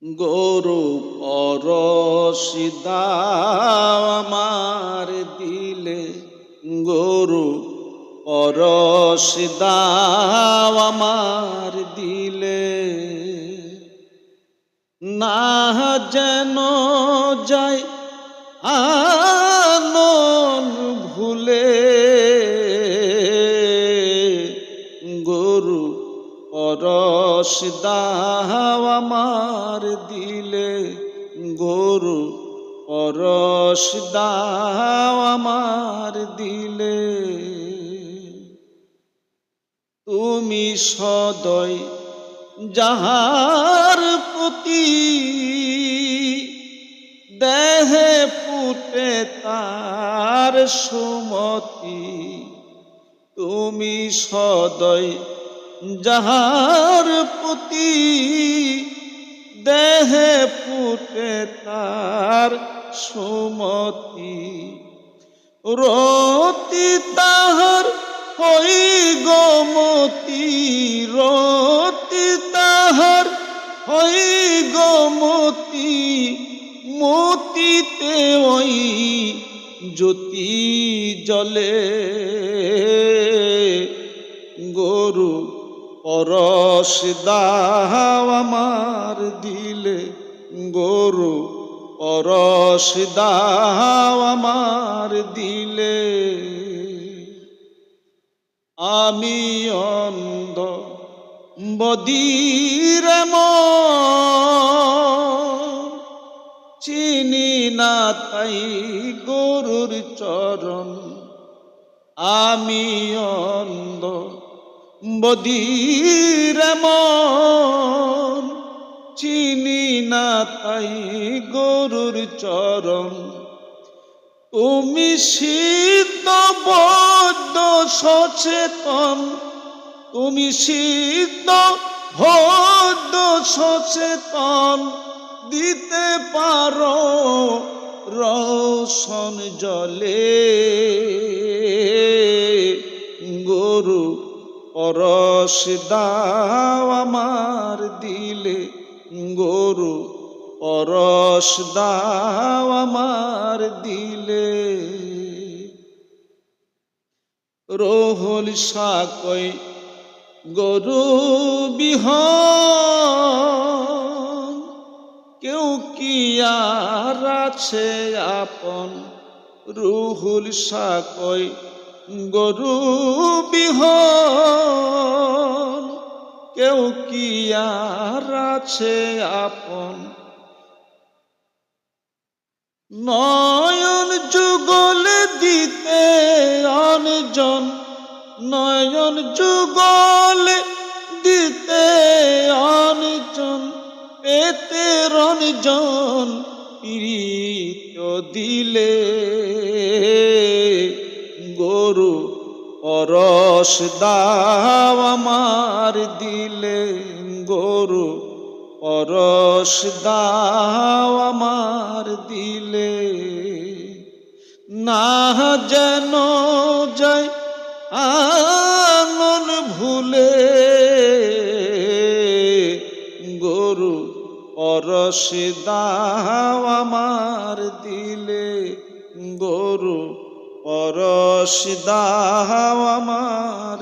গরু পরশি দাও আমার দিলে, গরু পরশি দাও আমার দিলে, না যেন যায় আনন ভুলে। গরু পরশি দাও আমার দিলে, গরু পরশি দাও আমার দিলে। তুমি সদয় যাহার প্রতি, দেহে ফুটে তার সুমতি। তুমি সদয় যাহার প্রতি, দেহে ফুটে তার সুমতি। রতি তাহার হই গোমতি, রতি তাহার হই গোমতি। মতিতে ওই জ্যোতি জ্বলে। গরু পরশি দাও আমার দিলে, গরু পরশি দাও আমার দিলে। আমি অন্ধ বদির চিনি না তাই গরুর চরণ। আমি অন্ধ বদির চিনি না তাই গরুর চরণ। তুমি সিদ্ধ বদ্ধ সচেতন, তুমি সিদ্ধ বদ্ধ সচেতন। দিতে পারো রোশন জলে। গরু পরশি দাও আমার দিলে, গরু পরশি দাও আমার দিলে। রোহুল সাকই গরু বিহন, কেউ কি আর আছে আপন। রুহুল সাকই গরু বিহন, কেউ কি আর আছে আপন। নয়ন যুগলে দিতে অনজন, নয়ন যুগলে দিতে অনজন। পেতে রঞ্জন প্রীত দিলে। গরু পরশি দাও আমার দিলে, গরু পরশি দাও আমার দিলে। না যেন যায় আনন ভুলে। গরু পরশি দাও আমার দিলে, গরু পরশি দাও আমার